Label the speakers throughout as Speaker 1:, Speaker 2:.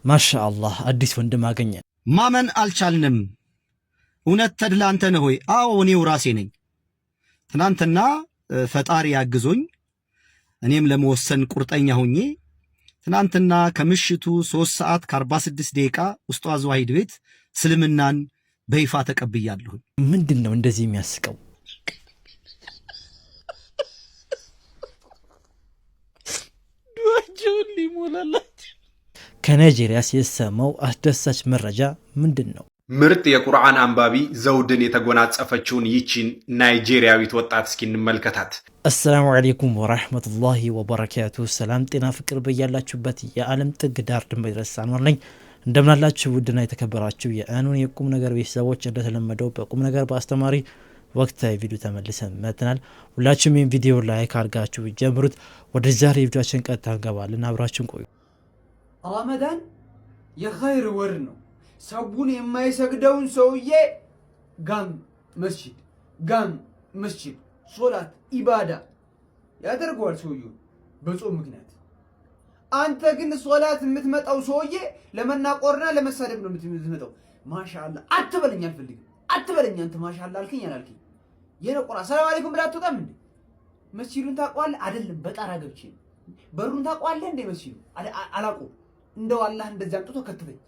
Speaker 1: ማሻአላህ አዲስ ወንድም አገኘን።
Speaker 2: ማመን አልቻልንም። እውነት ተድላ አንተ ነህ ሆይ? አዎ እኔው ራሴ ነኝ። ትናንትና ፈጣሪ ያግዞኝ እኔም ለመወሰን ቁርጠኛ ሆኜ ትናንትና ከምሽቱ 3 ሰዓት ከ46 ደቂቃ ኡስታዝ ዋሂድ ቤት እስልምናን በይፋ ተቀብያለሁ።
Speaker 1: ምንድነው እንደዚህ የሚያስቀው?
Speaker 3: ዱአቸውን ሊሞላላችሁ።
Speaker 1: ከናይጄሪያ የሰማው አስደሳች መረጃ ምንድነው?
Speaker 4: ምርጥ የቁርአን አንባቢ ዘውድን የተጎናጸፈችውን ይቺን ናይጄሪያዊት ወጣት እስኪ እንመልከታት።
Speaker 1: አሰላሙ አለይኩም ወራህመቱላሂ ወበረካቱ። ሰላም ጤና ፍቅር በያላችሁበት የዓለም ጥግ ዳር ድንበር ድረስ አንዋር ነኝ። እንደምናላችሁ ውድና የተከበራችሁ የአኑን የቁም ነገር ቤተሰቦች፣ እንደተለመደው በቁም ነገር በአስተማሪ ወቅታዊ ቪዲዮ ተመልሰን መጥተናል። ሁላችሁም ይህን ቪዲዮ ላይክ አድርጋችሁ ጀምሩት። ወደ ዛሬ ቪዲዮአችን ቀጥታ እንገባለን። አብራችሁን ቆዩ።
Speaker 3: ረመዳን የኸይር ወር ነው። ሰውን የማይሰግደውን ሰውዬ ጋም መስጂድ ሶላት ኢባዳ ያደርገዋል ሰውዬው በጾም ምክንያት። አንተ ግን ሶላት የምትመጣው ሰውዬ ለመናቆርና ለመሳደብ ነው የምትመጣው። ማሻአላ አትበለኝ፣ አልፈልግም አትበለኝ። አንተ ማሻአላ አልከኝ አላልከኝ የነቆራ ሰላም አለይኩም ብላ አትወጣም እንዴ? መስጂዱን ታውቀዋለህ አይደለም? በጣራ ገብቼ በሩን ታውቀዋለህ እንዴ? መስጂዱ አላውቀውም። እንደው አላህ እንደዛ አምጥቶ ከትበኝ።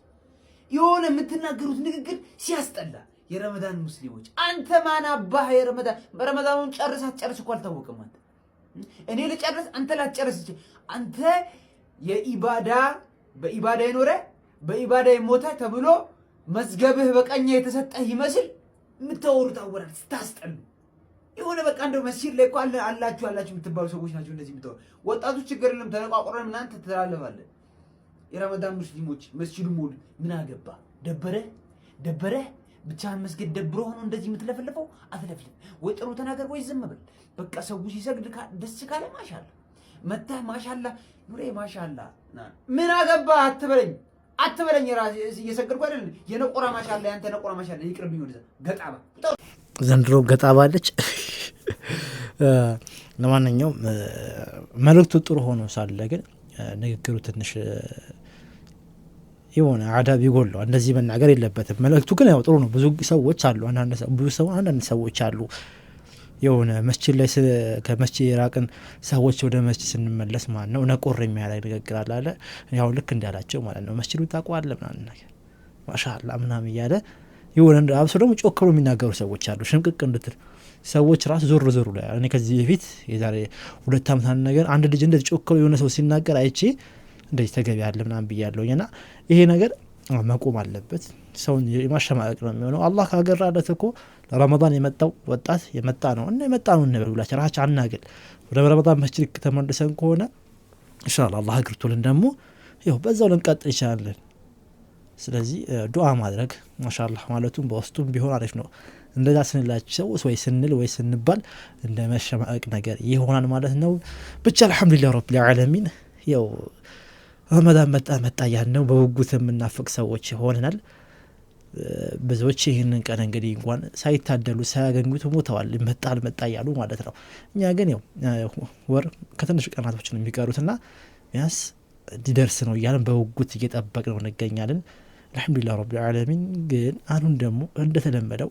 Speaker 3: የሆነ የምትናገሩት ንግግር ሲያስጠላ። የረመዳን ሙስሊሞች አንተ ማን አባህ በረመዳኑን ጨርስ እኮ አልታወቀም። አንተ እኔ ልጨርስ አንተ ላትጨርስ ይችላል። አንተ በኢባዳ የኖረ በኢባዳ የሞተ ተብሎ መዝገብህ በቀኝ የተሰጠህ ይመስል የምታወሩት አወራር ስታስጠሉ። የሆነ በቃ እንደው መስጂድ ላይ እኮ አላችሁ የምትባሉ ሰዎች ናቸው እንደዚህ የምታወሩ። ወጣቶች ችግር የለም ተነቋቁረን ምናምን ትተላለፋለህ። የረመዳን ሙስሊሞች መስጂዱ ሞሉ ምን አገባ? ደበረህ ብቻህን መስጊድ ደብሮ ሆኖ እንደዚህ የምትለፈልፈው አትለፍልፍ። ወይ ጥሩ ተናገር ወይ ዝም ብል። በቃ ሰው ሲሰግድ ደስ ካለ ማሻአላ መታህ ማሻአላ ኑሬ ማሻአላ ምን አገባ አትበለኝ። ራሴ እየሰገድኩ አይደል? የነቆራ ማሻአላ ያንተ ነቆራ ማሻአላ ይቅርብኝ። ወደዛ ገጣባ
Speaker 1: ዘንድሮ ገጣባለች። ለማንኛውም መልእክቱ ጥሩ ሆኖ ሳለ ግን ንግግሩ ትንሽ የሆነ አዳብ ይጎለው። እንደዚህ መናገር የለበትም። መልእክቱ ግን ያው ጥሩ ነው። ብዙ ሰዎች አሉ አንዳንድ ሰዎች አሉ የሆነ መስጂድ ላይ ከመስጂድ የራቅን ሰዎች ወደ መስጂድ ስንመለስ ማለት ነው ነቆር የሚያደርግ ንግግር አለ። ያው ልክ እንዳላቸው ማለት ነው መስጂዱ ታውቀዋለህ ምናምን ነገር ማሻአላ ምናምን እያለ የሆነ አብሶ ደግሞ ጮክ ብሎ የሚናገሩ ሰዎች አሉ። ሽምቅቅ እንድትል ሰዎች ራሱ ዞር ላይ እኔ ከዚህ በፊት የዛሬ 2 ዓመት ነገር አንድ ልጅ እንደዚህ ጮክ ብሎ የሆነ ሰው ሲናገር አይቼ እንደዚህ ተገቢ ያለ ምናምን ብያለሁኝና ይሄ ነገር መቆም አለበት። ሰውን የማሸማቀቅ ነው የሚሆነው። አላህ ካገራለት እኮ ለረመዳን የመጣው ወጣት የመጣ ነው እንበል ብላችሁ ራሳችን አናገል። ወደ ረመዳን መስጂድ ተመልሰን ከሆነ ኢንሻአላህ አላህ አግርቶልን ደግሞ ያው በዛው ልንቀጥል ይችላል። ስለዚህ ዱዓ ማድረግ ማሻአላህ ማለቱም በውስጡም ቢሆን አሪፍ ነው። እንደዛ ስንላቸው ወይ ስንባል እንደ መሸማቀቅ ነገር ይሆናል ማለት ነው። ብቻ አልহামዱሊላህ ረቢል ዓለሚን ያው ረመዳን መጣ ያነው በውጉት የምናፍቅ ሰዎች ሆነናል። ብዙዎች ይህንን ቀን እንግዲህ እንኳን ሳይታደሉ ሳያገኙት ሞተዋል። መጣ ያሉ ማለት ነው። እኛ ግን ያው ወር ከትንሽ ቀናቶች ነው የሚቀሩትና ቢያንስ ሊደርስ ነው እያልን በውጉት እየጠበቅነው እንገኛለን። አልহামዱሊላህ ረቢል ዓለሚን ግን አሁን ደግሞ እንደተለመደው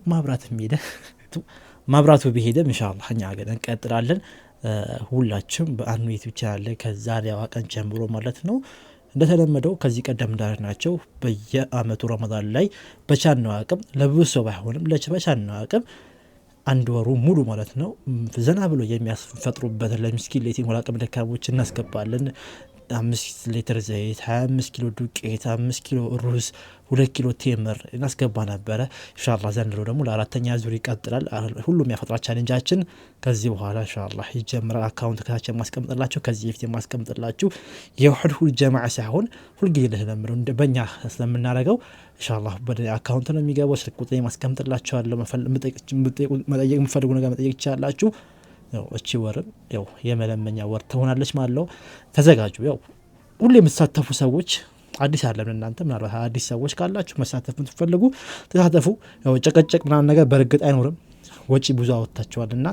Speaker 1: ማብራቱ ቢሄድም ኢንሻአላህ እኛ ግን እንቀጥላለን። ሁላችሁም በአኑ ዩቲዩብ ቻናል ላይ ከዛሬዋ ቀን ጀምሮ ማለት ነው እንደተለመደው ከዚህ ቀደም እንዳልናቸው በየአመቱ ረመዳን ላይ በቻልነው አቅም ለብዙ ሰው ባይሆንም በቻልነው አቅም አንድ ወሩ ሙሉ ማለት ነው ዘና ብሎ የሚያስፈጥሩበት ለምስኪን ለየቲም አቅመ ደካሞች እናስገባለን። 5 ሊትር ዘይት፣ 25 ኪሎ ዱቄት፣ 5 ኪሎ ሩዝ፣ 2 ኪሎ ቴምር እናስገባ ነበረ። ኢንሻአላህ ዘንድሮ ደግሞ ለአራተኛ ዙር ይቀጥላል። ሁሉም ያፈጥራ ቻሌንጃችን ከዚህ በኋላ ኢንሻአላህ ይጀምራል። አካውንት ከታች ማስቀምጥላችሁ ከዚህ በፊት ማስቀምጥላችሁ የውህድ ጀማዓ ሳይሆን ሁልጊዜ ለተለምደው በእኛ ስለምናደርገው ኢንሻአላህ በአካውንት ነው የሚገባው። ስልክ ቁጥሬ ማስቀምጥላችኋለሁ። መጠየቅ የምትፈልጉ ነገር መጠየቅ ይችላላችሁ። ያው እቺ ወርም ያው የመለመኛ ወር ትሆናለች ማለት ነው። ተዘጋጁ። ያው ሁሌ የምትሳተፉ ሰዎች አዲስ አይደለም እናንተ ምናልባት አዲስ ሰዎች ካላችሁ መሳተፍ የምትፈልጉ ተሳተፉ። ያው ጨቀጨቅ ምናምን ነገር በርግጥ አይኖርም። ወጪ ብዙ አወጣችኋልና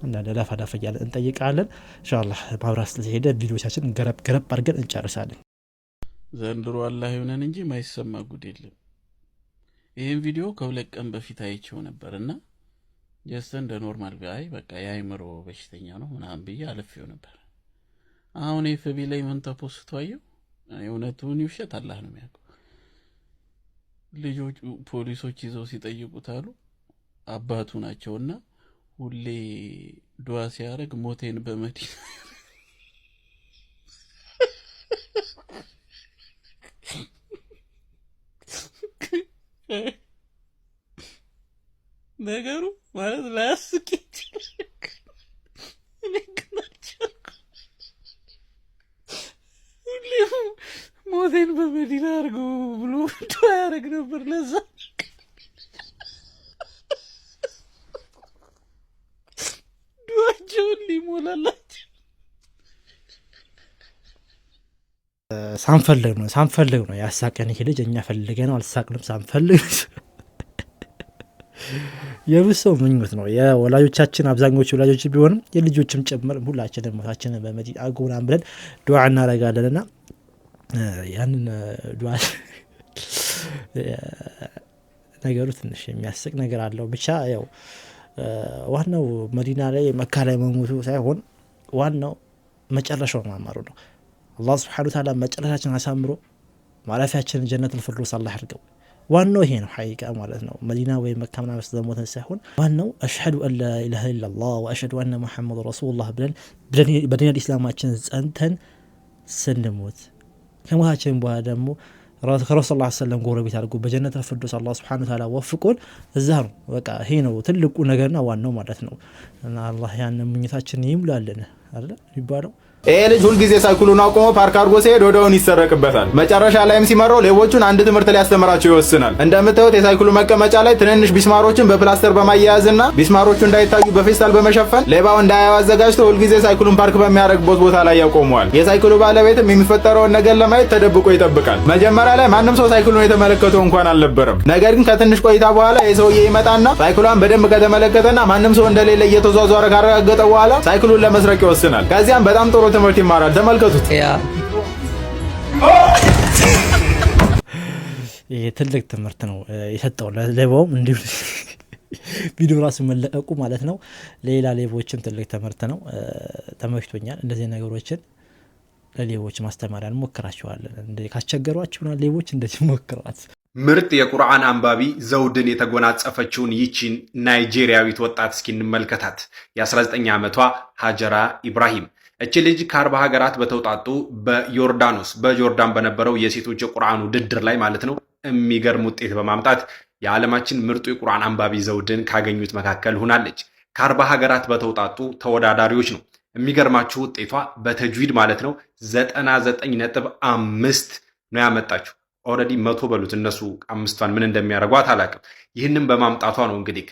Speaker 1: እና ለላፋዳፈ ያለ እንጠይቃለን። ኢንሻአላህ ማብራስ ስለሄደ ቪዲዮቻችን ገረብ አድርገን እንጨርሳለን።
Speaker 5: ዘንድሮ አላህ ይሁነን እንጂ ማይሰማ ጉድ የለም። ይሄን ቪዲዮ ከሁለት ቀን በፊት አይቼው ነበርና ጀስት እንደ ኖርማል ቢያይ በቃ የአይምሮ በሽተኛ ነው ምናምን ብዬ አልፌው ነበር። አሁን ኤፍቢ ላይ ምን ተፖስቶ አየው። እውነቱን ይውሸት አላህ ነው የሚያውቀው። ልጆች ፖሊሶች ይዘው ሲጠይቁት አሉ አባቱ ናቸውና ሁሌ ዱዓ ሲያደርግ ሞቴን በመዲና ነገሩ ማለት ላያስቅ ሁሌም ሞቴን በመዲና አድርጎ ብሎ ዱዓ ያደርግ ነበር። ለዛ ዱዓቸውን ሊሞላላቸው
Speaker 1: ሳንፈልግ ነው ያሳቀን። ይሄ ልጅ እኛ ፈልገ ነው አልሳቅንም፣ ሳንፈልግ የብሰው ምኞት ነው የወላጆቻችን አብዛኞቹ ወላጆች ቢሆንም የልጆችም ጭምር ሁላችንም ሞታችንን በመዲና አድርጉናን ብለን ዱዓ እናደርጋለንና ያንን ዱዓ ነገሩ ትንሽ የሚያስቅ ነገር አለው። ብቻ ያው ዋናው መዲና ላይ መካ ላይ መሞቱ ሳይሆን ዋናው መጨረሻው ማማሩ ነው። አላህ Subhanahu Wa Ta'ala መጨረሻችን አሳምሮ ማረፊያችን ጀነቱል ፊርደውስ አላህ ያድርገው። ዋናው ይሄ ነው ሐቂቃ ማለት ነው። መዲና ወይ መካ ምናምን ስለሞተን ሳይሆን ዋናው አሽሀዱ አን ላ ኢላሃ ኢላላህ ወአሽሀዱ አነ ሙሐመድ ረሱሉላህ ብለን በዲን ኢስላማችን ጸንተን ስንሞት ከሞታችን በኋላ ደግሞ ከረሱል ሰለላሁ ዐለይሂ ወሰለም ጎረቤት አድርጎ በጀነቱል ፊርደውስ አላህ Subhanahu Wa Ta'ala ወፍቆን እዛ ነው በቃ ይሄ ነው ትልቁ ነገርና ዋናው ማለት ነው። እና አላህ ያንን ምኞታችን ይሙላልን አይደል ይባለው።
Speaker 6: ይሄ ልጅ ሁልጊዜ ሳይክሉን አቆሞ ፓርክ አድርጎ ሲሄድ ወዲያውኑ ይሰረቅበታል። መጨረሻ ላይም ሲመራው ሌቦቹን አንድ ትምህርት ሊያስተምራቸው ይወስናል። እንደምታዩት የሳይክሉ መቀመጫ ላይ ትንንሽ ቢስማሮችን በፕላስተር በማያያዝና ቢስማሮቹ እንዳይታዩ በፌስታል በመሸፈን ሌባው እንዳያየው አዘጋጅቶ ሁልጊዜ ሳይክሉን ፓርክ በሚያደርግበት ቦታ ላይ ያቆመዋል። የሳይክሉ ባለቤትም የሚፈጠረውን ነገር ለማየት ተደብቆ ይጠብቃል። መጀመሪያ ላይ ማንም ሰው ሳይክሉን የተመለከተው እንኳን አልነበረም። ነገር ግን ከትንሽ ቆይታ በኋላ የሰውዬ ይመጣና ሳይክሏን በደንብ ከተመለከተና ማንም ሰው እንደሌለ እየተዟዟረ ካረጋገጠ በኋላ ሳይክሉን ለመስረቅ ይወስናል። ከዚያም በጣም ጥሩ ትምህርት ይማራል። ተመልከቱት።
Speaker 1: ይሄ ትልቅ ትምህርት ነው የሰጠው ለሌባውም እንዲሁ ቪዲዮ ራሱ መለቀቁ ማለት ነው። ሌላ ሌቦችም ትልቅ ትምህርት ነው። ተመችቶኛል። እንደዚህ ነገሮችን ለሌቦች ማስተማሪያ እንሞክራቸዋለን። እንደ ካስቸገሯችሁና ሌቦች እንደዚህ ሞክሯት።
Speaker 4: ምርጥ የቁርአን አንባቢ ዘውድን የተጎናጸፈችውን ይቺን ናይጄሪያዊት ወጣት እስኪ እንመልከታት። የ19 ዓመቷ ሀጀራ ኢብራሂም። እቺ ልጅ ከ40 ሀገራት በተውጣጡ በጆርዳን በነበረው የሴቶች የቁርአን ውድድር ላይ ማለት ነው የሚገርም ውጤት በማምጣት የዓለማችን ምርጡ የቁርአን አንባቢ ዘውድን ካገኙት መካከል ሆናለች። ከ40 ሀገራት በተውጣጡ ተወዳዳሪዎች ነው። የሚገርማችሁ ውጤቷ በተጅዊድ ማለት ነው 99.5 ነው ያመጣችሁ። ኦልሬዲ 100 በሉት እነሱ አምስቷን ምን እንደሚያደርጓት አላውቅም። ይህንን በማምጣቷ ነው እንግዲህ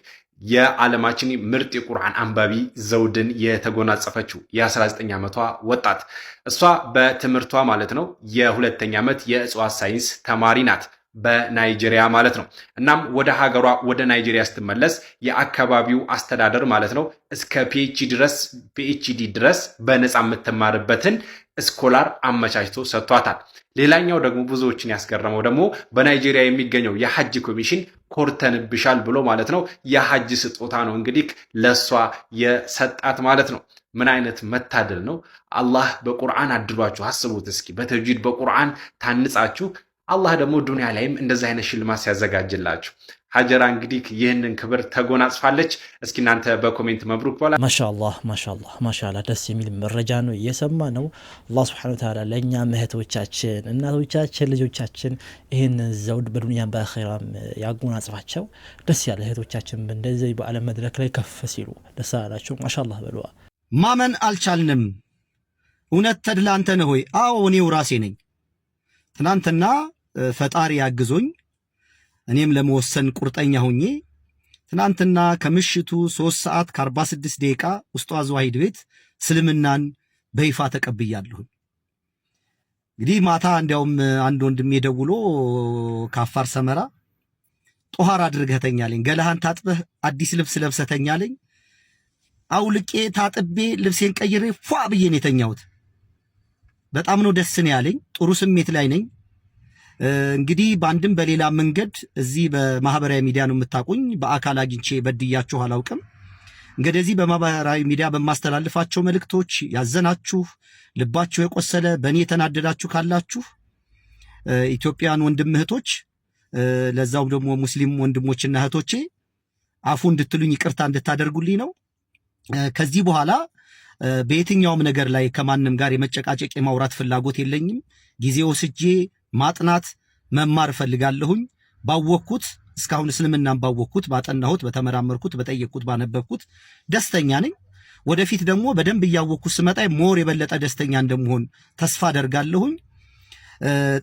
Speaker 4: የዓለማችን ምርጥ የቁርአን አንባቢ ዘውድን የተጎናጸፈችው የ19 ዓመቷ ወጣት። እሷ በትምህርቷ ማለት ነው የ2ኛ ዓመት የእጽዋት ሳይንስ ተማሪ ናት በናይጄሪያ ማለት ነው። እናም ወደ ሀገሯ ወደ ናይጄሪያ ስትመለስ የአካባቢው አስተዳደር ማለት ነው እስከ ፒኤችዲ ድረስ በነፃ የምትማርበትን ስኮላር አመቻችቶ ሰጥቷታል። ሌላኛው ደግሞ ብዙዎችን ያስገረመው ደግሞ በናይጄሪያ የሚገኘው የሐጅ ኮሚሽን ኮርተንብሻል ብሎ ማለት ነው የሐጅ ስጦታ ነው እንግዲህ ለሷ የሰጣት ማለት ነው። ምን አይነት መታደል ነው! አላህ በቁርአን አድሏችሁ አስቡት እስኪ። በተጅዊድ በቁርአን ታንጻችሁ አላህ ደግሞ ዱንያ ላይም እንደዚህ አይነት ሽልማት ሲያዘጋጅላችሁ። ሀጀራ እንግዲህ ይህንን ክብር ተጎናጽፋለች። እስኪ እናንተ በኮሜንት መብሩክ በላ።
Speaker 1: ማሻአላህ ደስ የሚል መረጃ ነው እየሰማ ነው። አላህ Subhanahu Wa Ta'ala ለኛ እህቶቻችን፣ እናቶቻችን፣ ልጆቻችን ይህንን ዘውድ በዱንያም በአኺራም ያጎናጽፋቸው። ደስ ያለ እህቶቻችን እንደዚህ በዓለም መድረክ ላይ ከፍ ሲሉ ደስ አላቸው። ማሻአላህ በለዋ።
Speaker 2: ማመን አልቻልንም። እውነት ተድላ አንተ ነህ ሆይ? አዎ እኔው ራሴ ነኝ። ትናንትና ፈጣሪ ያግዞኝ እኔም ለመወሰን ቁርጠኛ ሆኜ ትናንትና ከምሽቱ 3:46 ኡስታዝ ዋሂድ ቤት እስልምናን በይፋ ተቀብያለሁ። እንግዲህ ማታ እንዲያውም አንድ ወንድሜ ደውሎ ካፋር ሰመራ ጦሃር አድርገህ ተኛለኝ፣ ገላህን ታጥበህ አዲስ ልብስ ለብሰህ ተኛለኝ። አውልቄ ታጥቤ ልብሴን ቀይሬ ፏ ብዬ ነው የተኛሁት። በጣም ነው ደስ ነው ያለኝ። ጥሩ ስሜት ላይ ነኝ። እንግዲህ በአንድም በሌላ መንገድ እዚህ በማህበራዊ ሚዲያ ነው የምታቁኝ። በአካል አግኝቼ በድያችሁ አላውቅም። እንግዲህ እዚህ በማህበራዊ ሚዲያ በማስተላልፋቸው መልእክቶች ያዘናችሁ፣ ልባችሁ የቆሰለ በእኔ የተናደዳችሁ ካላችሁ ኢትዮጵያን ወንድም እህቶች፣ ለዛውም ደግሞ ሙስሊም ወንድሞችና እህቶቼ አፉ እንድትሉኝ ይቅርታ እንድታደርጉልኝ ነው። ከዚህ በኋላ በየትኛውም ነገር ላይ ከማንም ጋር የመጨቃጨቅ የማውራት ፍላጎት የለኝም። ጊዜ ወስጄ ማጥናት መማር እፈልጋለሁኝ። ባወቅኩት እስካሁን እስልምናን ባወቅኩት፣ ባጠናሁት፣ በተመራመርኩት፣ በጠየቅኩት፣ ባነበብኩት ደስተኛ ነኝ። ወደፊት ደግሞ በደንብ እያወቅኩት ስመጣ ሞር የበለጠ ደስተኛ እንደምሆን ተስፋ አደርጋለሁኝ።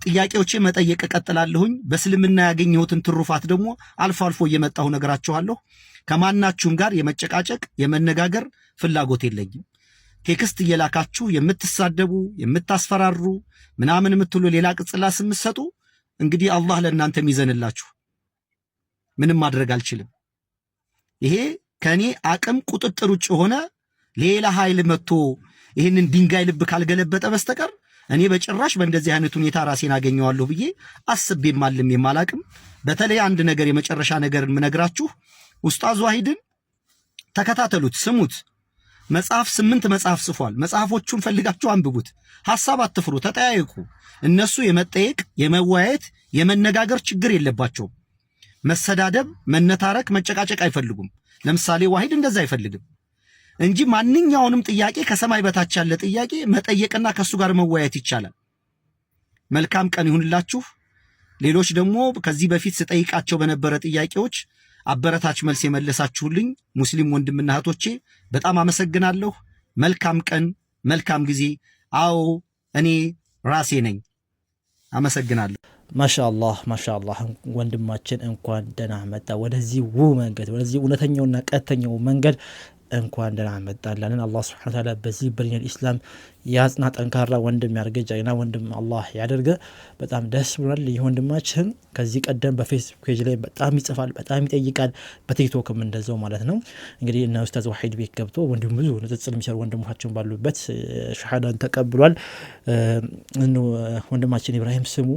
Speaker 2: ጥያቄዎቼ መጠየቅ እቀጥላለሁኝ። በእስልምና ያገኘሁትን ትሩፋት ደግሞ አልፎ አልፎ እየመጣሁ ነገራችኋለሁ። ከማናችሁም ጋር የመጨቃጨቅ የመነጋገር ፍላጎት የለኝም። ቴክስት እየላካችሁ የምትሳደቡ የምታስፈራሩ ምናምን የምትሉ ሌላ ቅጽላ ስምሰጡ እንግዲህ አላህ ለእናንተ ይዘንላችሁ። ምንም ማድረግ አልችልም። ይሄ ከኔ አቅም ቁጥጥር ውጭ ሆነ ሌላ ኃይል መጥቶ ይህንን ድንጋይ ልብ ካልገለበጠ በስተቀር እኔ በጭራሽ በእንደዚህ አይነት ሁኔታ ራሴን አገኘዋለሁ ብዬ አስቤም አልሜም የማላቅም። በተለይ አንድ ነገር የመጨረሻ ነገር የምነግራችሁ ኡስታዝ ዋሂድን ተከታተሉት፣ ስሙት። 8 መጽሐፍ ጽፏል። መጽሐፎቹን ፈልጋችሁ አንብቡት። ሐሳብ አትፍሩ፣ ተጠያየቁ። እነሱ የመጠየቅ የመወያየት የመነጋገር ችግር የለባቸውም። መሰዳደብ፣ መነታረክ፣ መጨቃጨቅ አይፈልጉም። ለምሳሌ ዋሂድ እንደዛ አይፈልግም እንጂ ማንኛውንም ጥያቄ ከሰማይ በታች ያለ ጥያቄ መጠየቅና ከሱ ጋር መወያየት ይቻላል። መልካም ቀን ይሁንላችሁ። ሌሎች ደግሞ ከዚህ በፊት ስጠይቃቸው በነበረ ጥያቄዎች አበረታች መልስ የመለሳችሁልኝ ሙስሊም ወንድምና እህቶቼ በጣም አመሰግናለሁ። መልካም ቀን፣ መልካም ጊዜ። አዎ እኔ ራሴ ነኝ። አመሰግናለሁ።
Speaker 1: ማሻአላህ ማሻአላህ። ወንድማችን እንኳን ደህና መጣ ወደዚህ ውብ መንገድ፣ ወደዚህ እውነተኛውና ቀጥተኛው መንገድ እንኳን ደህና መጣልን። አላህ ሱብሓነሁ ወተዓላ በዚህ በዲነል ኢስላም ያጽና፣ ጠንካራ ወንድም ያርገ፣ ጀግና ወንድም አላህ ያደርገ። በጣም ደስ ብሏል። ይህ ወንድማችን ከዚህ ቀደም በፌስቡክ ፔጅ ላይ በጣም ይጽፋል፣ በጣም ይጠይቃል፣ በቲክቶክም እንደዛው ማለት ነው። እንግዲህ እነ ኡስታዝ ዋሂድ ቤት ገብቶ ወንድም ብዙ ንጽጽር የሚሰሩ ወንድሞቻችን ባሉበት ሸሃዳን ተቀብሏል። ወንድማችን ኢብራሂም ስሙ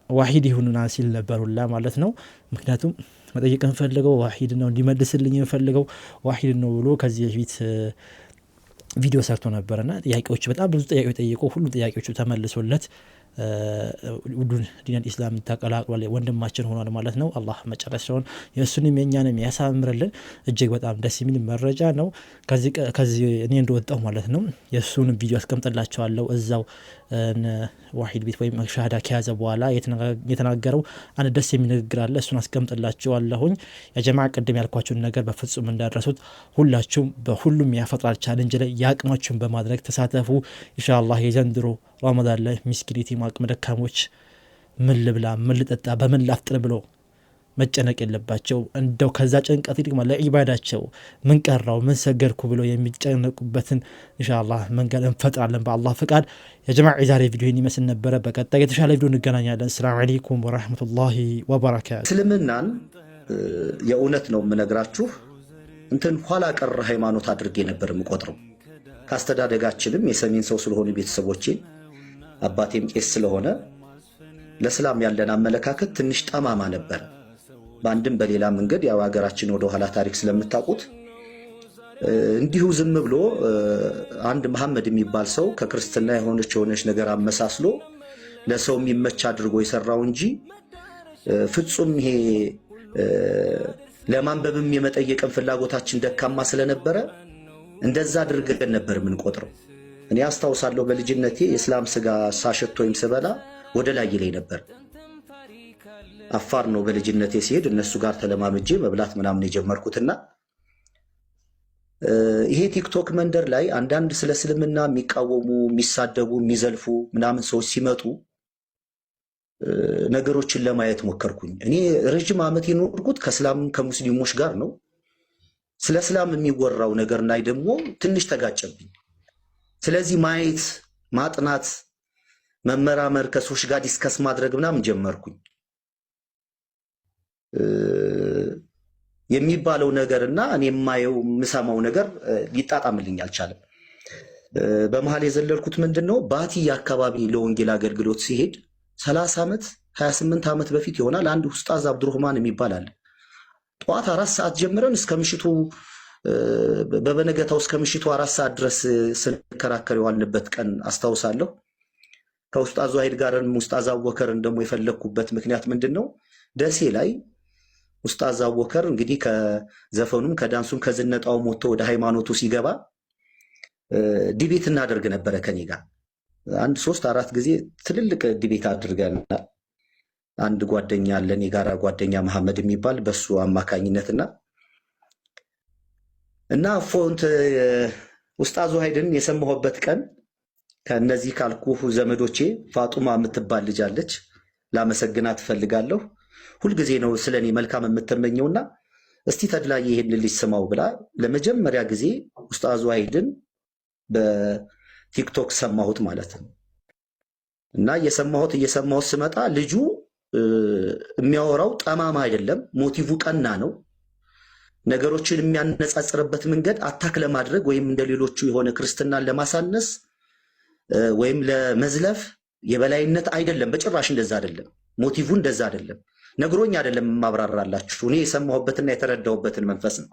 Speaker 1: ዋሂድ ይሁንና ሲል ነበሩላ ማለት ነው። ምክንያቱም መጠየቅ እንፈልገው ዋሂድ ነው፣ እንዲመልስልኝ እንፈልገው ዋሂድ ነው ብሎ ከዚህ በፊት ቪዲዮ ሰርቶ ነበርና ጥያቄዎች በጣም ብዙ ጥያቄዎች ጠይቆ ሁሉ ጥያቄዎቹ ተመልሶለት ውዱን ዲነል ኢስላም ተቀላቅሏል። ወንድማችን ሆኗል ማለት ነው። አላህ መጨረሻውን የእሱንም የእኛንም ያሳምርልን። እጅግ በጣም ደስ የሚል መረጃ ነው። ከዚህ እኔ እንደወጣው ማለት ነው የእሱንም ቪዲዮ አስቀምጥላቸዋለሁ እዛው ዋሂድ ቤት ወይም ሻሃዳ ከያዘ በኋላ የተናገረው አንድ ደስ የሚል ንግግር አለ። እሱን አስቀምጥላቸዋለሁኝ። የጀማዓ ቅድም ያልኳችሁን ነገር በፍጹም እንዳደረሱት ሁላችሁም በሁሉም ያፈጥራል ቻሌንጅ ላይ የአቅማችሁን በማድረግ ተሳተፉ። ኢንሻአላህ የዘንድሮ ረመዳን ላይ ምስኪኒቲ አቅመ ደካሞች ምን ልብላ ምን ልጠጣ በምን ላፍጥር ብሎ መጨነቅ የለባቸው። እንደው ከዛ ጭንቀት ይልቅ ለኢባዳቸው ምን ቀራው ምን ሰገድኩ ብሎ የሚጨነቁበትን ኢንሻአላህ መንገድ እንፈጥራለን በአላህ ፍቃድ። የጀማዓ የዛሬ ቪዲዮ ይመስል ነበረ። በቀጣይ የተሻለ ቪዲዮ እንገናኛለን። ሰላም አለይኩም ወራህመቱላሂ ወበረካቱ።
Speaker 2: እስልምናን የእውነት ነው የምነግራችሁ ኋላ ቀር ሃይማኖት አድርጌ ነበር የምቆጥረው። ካስተዳደጋችንም የሰሜን ሰው ስለሆኑ ቤተሰቦቼ አባቴም ቄስ ስለሆነ ለእስላም ያለን አመለካከት ትንሽ ጠማማ ነበር። በአንድም በሌላ መንገድ ያው ሀገራችን ወደ ኋላ ታሪክ ስለምታውቁት እንዲሁ ዝም ብሎ አንድ መሐመድ የሚባል ሰው ከክርስትና የሆነች ነገር አመሳስሎ ለሰው የሚመች አድርጎ የሰራው እንጂ ፍጹም ይሄ ለማንበብም የመጠየቅም ፍላጎታችን ደካማ ስለነበረ እንደዛ አድርገን ነበር የምንቆጥረው። እኔ አስታውሳለሁ በልጅነቴ የእስላም ስጋ ሳሸት ወይም ስበላ ወደ ላይ ይለኝ ነበር። አፋር ነው በልጅነቴ ሲሄድ እነሱ ጋር ተለማምጄ መብላት ምናምን የጀመርኩትና ይሄ ቲክቶክ መንደር ላይ አንዳንድ ስለ እስልምና የሚቃወሙ የሚሳደቡ የሚዘልፉ ምናምን ሰዎች ሲመጡ ነገሮችን ለማየት ሞከርኩኝ። እኔ ረጅም ዓመት የኖርኩት ከእስላም ከሙስሊሞች ጋር ነው። ስለ እስላም የሚወራው ነገር ላይ ደግሞ ትንሽ ተጋጨብኝ። ስለዚህ ማየት፣ ማጥናት፣ መመራመር፣ ከሰዎች ጋር ዲስከስ ማድረግ ምናምን ጀመርኩኝ። የሚባለው ነገርና እኔ የማየው የምሰማው ነገር ሊጣጣምልኝ አልቻለም። በመሃል የዘለልኩት ምንድነው ባቲ አካባቢ ለወንጌል አገልግሎት ሲሄድ 30 ዓመት 28 ዓመት በፊት ይሆናል። አንድ ኡስታዝ አብዱረህማን የሚባል አለ። ጠዋት 4 ሰዓት ጀምረን እስከ ምሽቱ በበነገታው እስከ ምሽቱ 4 ሰዓት ድረስ ስንከራከር የዋልንበት ቀን አስታውሳለሁ። ከኡስታዝ ዋሂድ ጋርም ኡስታዝ አቡበከርን ደግሞ የፈለግኩበት ምክንያት ምንድነው? ደሴ ላይ ኡስታዝ አቡበከር እንግዲህ ከዘፈኑም ከዳንሱም ከዝነጣውም ወጥቶ ወደ ሃይማኖቱ ሲገባ ዲቤት እናደርግ ነበረ ከኔ ጋር 1-3-4 ጊዜ ትልልቅ ዲቤት አድርገናል። አንድ ጓደኛ አለን የጋራ ጓደኛ መሐመድ የሚባል በሱ አማካኝነትና እና ፎንት ኡስታዝ ዋሂድን የሰማሁበት ቀን ከነዚህ ካልኩ ዘመዶቼ ፋጡማ የምትባል ልጅ አለች። ላመሰግናት እፈልጋለሁ። ሁልጊዜ ነው ስለኔ መልካም የምትመኘውና እስቲ ተድላዬ ይሄን ልጅ ስማው ብላ ለመጀመሪያ ጊዜ ኡስታዝ ዋሂድን በቲክቶክ ሰማሁት ማለት ነው። እና እየሰማሁት ስመጣ ልጁ የሚያወራው ጠማማ አይደለም፣ ሞቲቭ ቀና ነው። ነገሮችን የሚያነጻጽርበት መንገድ አታክ ለማድረግ ወይም እንደሌሎቹ የሆነ ክርስትናን ለማሳነስ ወይም ለመዝለፍ የበላይነት አይደለም። በጭራሽ እንደዛ አይደለም። ሞቲቭ እንደዛ አይደለም። ነግሮኝ አይደለም ማብራራላችሁ። እኔ የሰማሁበትና የተረዳሁበትን መንፈስ ነው።